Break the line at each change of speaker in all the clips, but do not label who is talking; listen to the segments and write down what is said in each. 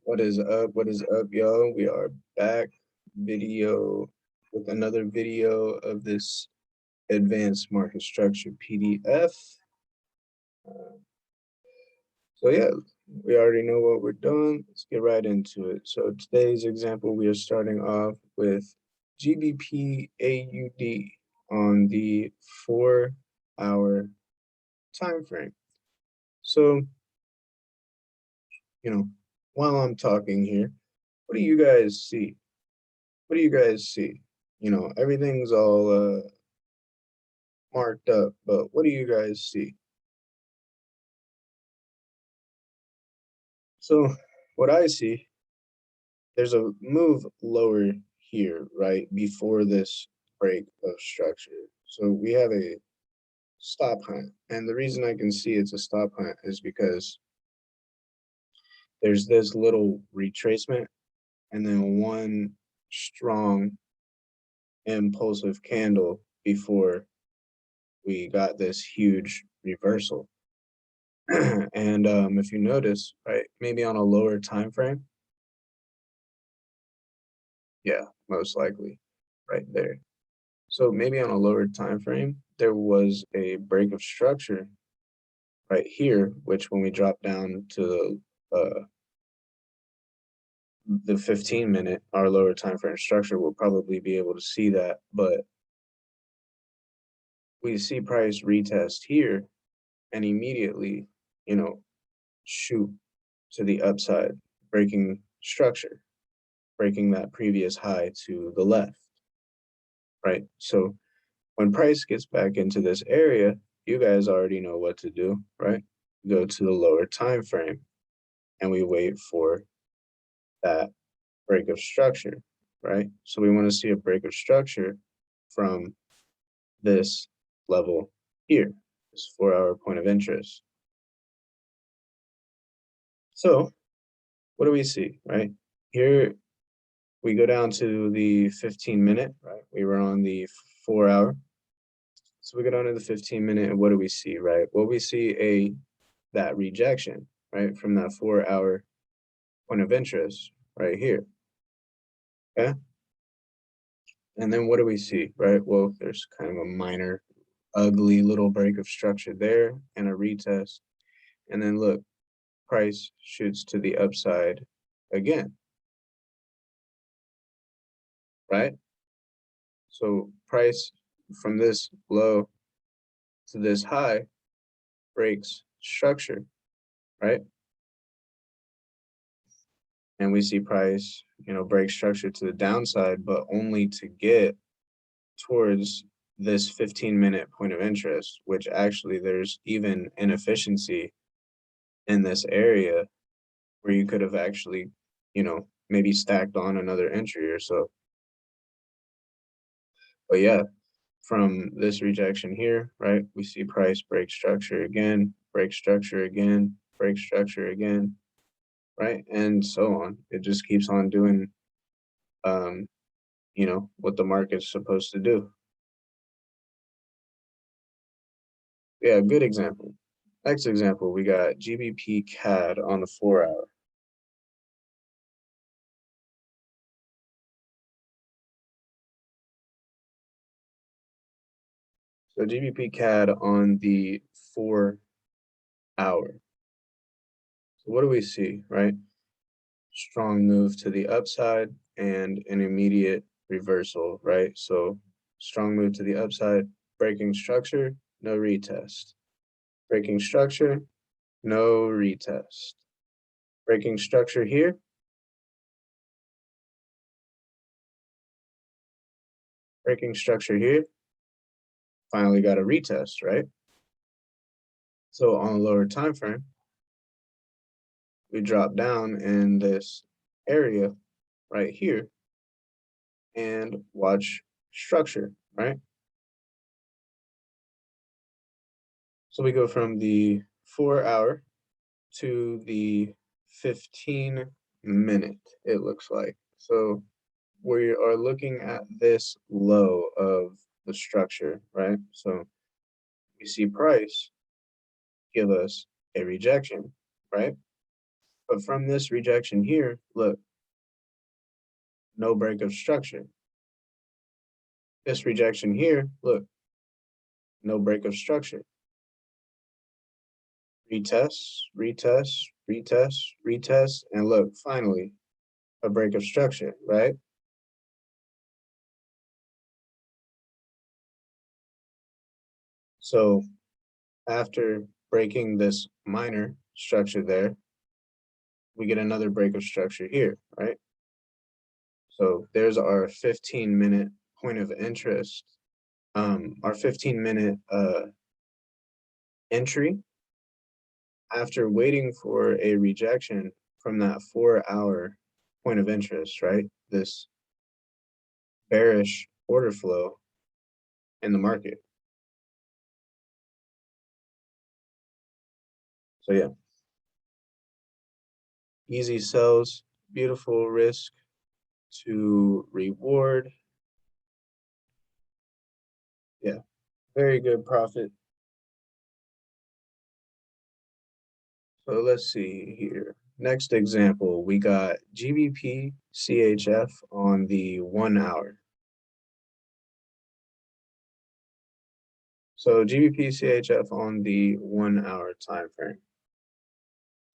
What is up? What is up, y'all? We are back video with another video of this advanced market structure PDF. So yeah, we already know what we're doing. Let's get right into it. So today's example, we are starting off with GBP AUD on the 4-hour time frame. So, while I'm talking here, what do you guys see? What do you guys see? Everything's all marked up, but what do you guys see? So what I see, there's a move lower here, right, before this break of structure. So we have a stop hunt. And the reason I can see it's a stop hunt is because there's this little retracement and then one strong impulsive candle before we got this huge reversal. And if you notice, right, maybe on a lower time frame, yeah, most likely right there. So maybe on a lower time frame, there was a break of structure right here, which when we drop down to the 15-minute, our lower time frame structure, will probably be able to see that. But we see price retest here and immediately, shoot to the upside, breaking structure, breaking that previous high to the left, right? So when price gets back into this area, you guys already know what to do, right? Go to the lower time frame and we wait for that break of structure, right? So we want to see a break of structure from this level here, this 4-hour point of interest. So what do we see, right? Here we go down to the 15-minute, right? We were on the 4-hour. So we go down to the 15-minute, and what do we see, right? Well, we see that rejection, right, from that 4-hour point of interest right here. Okay. And then what do we see, right? Well, there's kind of a minor, ugly little break of structure there and a retest. And then look, price shoots to the upside again, right? So price from this low to this high breaks structure, right? And we see price, break structure to the downside, but only to get towards this 15-minute point of interest, which actually there's even inefficiency in this area where you could have actually, maybe stacked on another entry or so. But yeah, from this rejection here, right, we see price break structure again, break structure again, break structure again, right? And so on. It just keeps on doing, what the market's supposed to do. Yeah, good example. Next example, we got GBP CAD on the 4-hour. So GBP CAD on the 4-hour. So what do we see, right? Strong move to the upside and an immediate reversal, right? So strong move to the upside, breaking structure, no retest. Breaking structure, no retest. Breaking structure here. Breaking structure here. Finally got a retest, right? So on a lower time frame, we drop down in this area right here and watch structure, right? So we go from the 4-hour to the 15-minute, it looks like. So we are looking at this low of the structure, right? So we see price give us a rejection, right? But from this rejection here, look, no break of structure. This rejection here, look, no break of structure. Retest, retest, retest, retest, and look, finally, a break of structure, right? So after breaking this minor structure there, we get another break of structure here, right? So there's our 15-minute point of interest, our 15-minute entry after waiting for a rejection from that 4-hour point of interest, right? This bearish order flow in the market. So yeah, easy sells, beautiful risk to reward. Yeah, very good profit. So let's see here. Next example, we got GBP CHF on the 1 hour. So GBP CHF on the 1 hour time frame.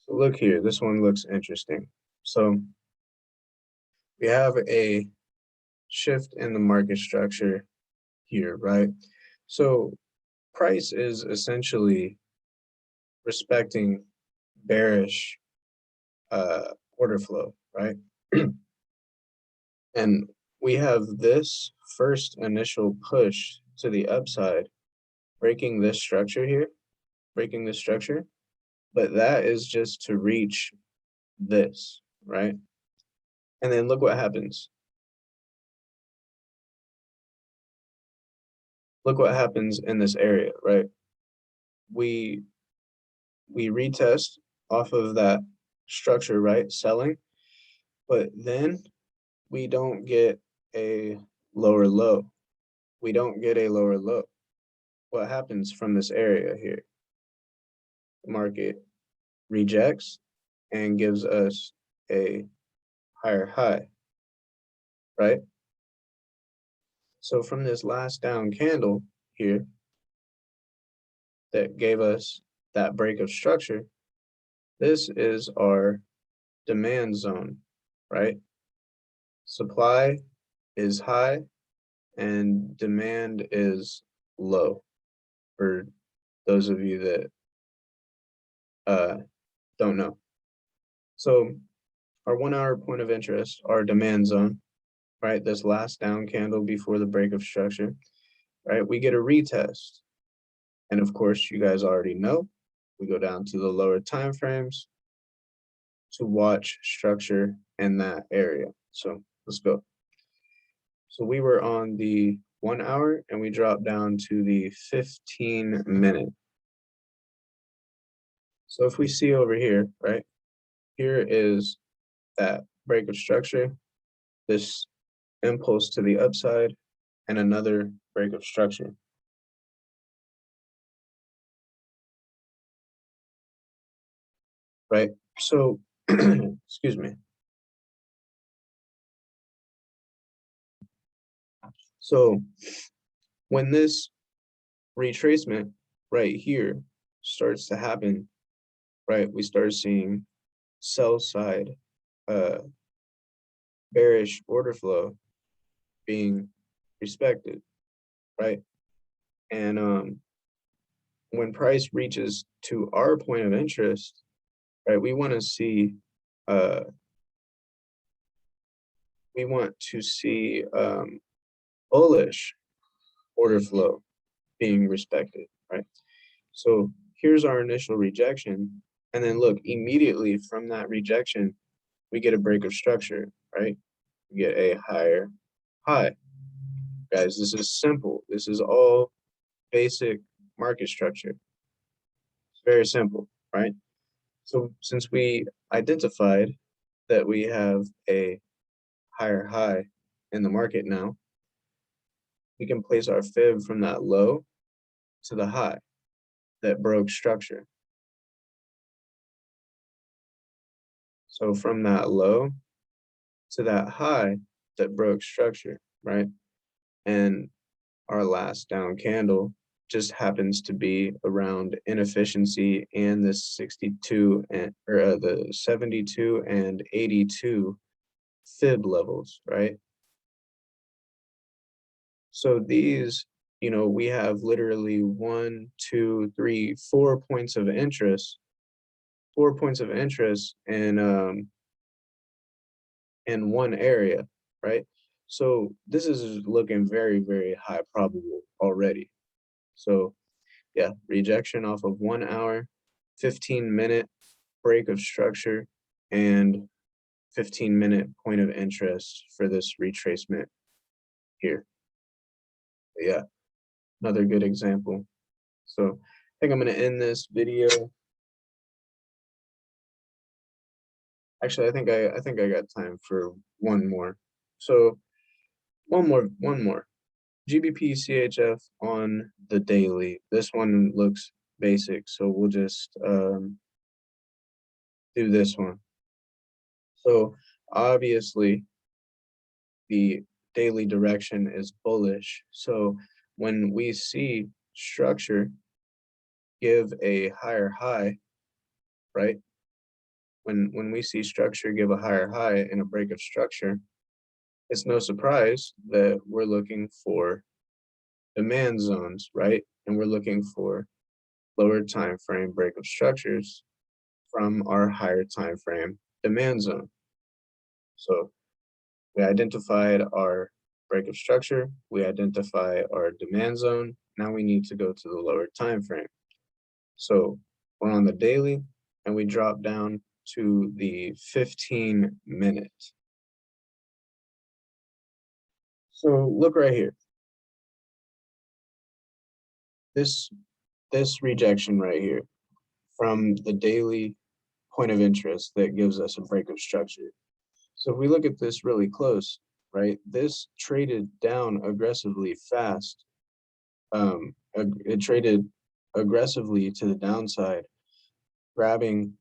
So look here, this one looks interesting. So we have a shift in the market structure here, right? So price is essentially respecting bearish order flow, right? And we have this first initial push to the upside, breaking this structure here, breaking this structure, but that is just to reach this, right? And then look what happens. Look what happens in this area, right? We retest off of that structure, right? Selling, but then we don't get a lower low. We don't get a lower low. What happens from this area here? The market rejects and gives us a higher high, right? So from this last down candle here that gave us that break of structure, this is our demand zone, right? Supply is high and demand is low for those of you that don't know. So our 1 hour point of interest, our demand zone, right? This last down candle before the break of structure, right? We get a retest. And of course, you guys already know, we go down to the lower time frames to watch structure in that area. So let's go. So we were on the 1 hour and we dropped down to the 15-minute. So if we see over here, right, here is that break of structure, this impulse to the upside, and another break of structure. Right? So, excuse me. So when this retracement right here starts to happen, right, we start seeing sell side uh, bearish order flow being respected, right? And when price reaches to our point of interest, right, uh, we want to see bullish order flow being respected, right? So here's our initial rejection. And then look, immediately from that rejection, we get a break of structure, right? We get a higher high. Guys, this is simple. This is all basic market structure. It's very simple, right? So since we identified that we have a higher high in the market now, we can place our fib from that low to the high that broke structure. So from that low to that high that broke structure, right? And our last down candle just happens to be around inefficiency and the 62 and the 72 and 82 fib levels, right? So these, we have literally one, two, three, 4 points of interest, 4 points of interest in one area, right? So this is looking very, very high probable already. So yeah, rejection off of 1 hour, 15-minute break of structure, and 15-minute point of interest for this retracement here. Yeah, another good example. So I think I'm gonna end this video. Actually, I think I got time for one more. So one more. GBP CHF on the daily. This one looks basic, so we'll just do this one. So obviously the daily direction is bullish. So when we see structure give a higher high, right? When we see structure give a higher high in a break of structure, it's no surprise that we're looking for demand zones, right? And we're looking for lower time frame break of structures from our higher time frame demand zone. So we identified our break of structure, we identify our demand zone. Now we need to go to the lower time frame. So we're on the daily and we drop down to the 15-minute. So look right here. This this rejection right here from the daily point of interest that gives us a break of structure. So if we look at this really close, right, this traded down aggressively fast. It traded aggressively to the downside, grabbing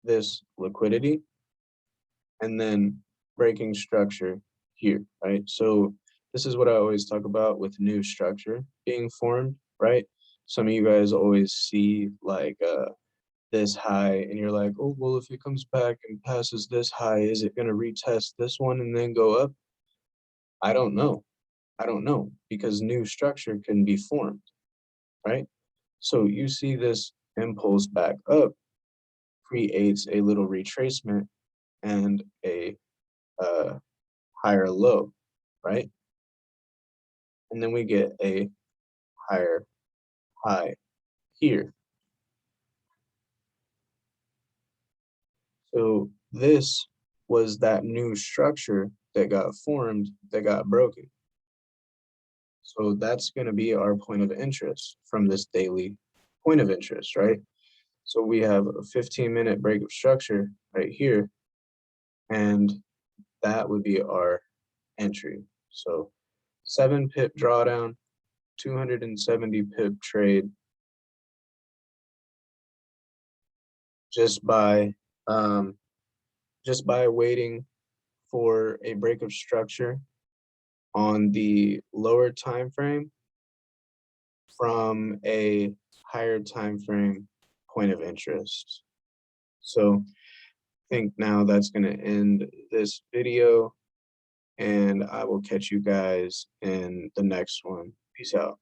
this liquidity and then breaking structure here, right? So this is what I always talk about with new structure being formed, right? Some of you guys always see like this high and you're like, oh, well, if it comes back and passes this high, is it going to retest this one and then go up? I don't know. I don't know because new structure can be formed, right? So you see this impulse back up creates a little retracement and a uh, higher low, right? And then we get a higher high here. So this was that new structure that got formed that got broken. So that's going to be our point of interest from this daily point of interest, right? So we have a 15-minute break of structure right here, and that would be our entry. So 7 pip drawdown, 270 pip trade just by um, waiting for a break of structure on the lower time frame from a higher time frame point of interest. So I think now that's going to end this video, and I will catch you guys in the next one. Peace out.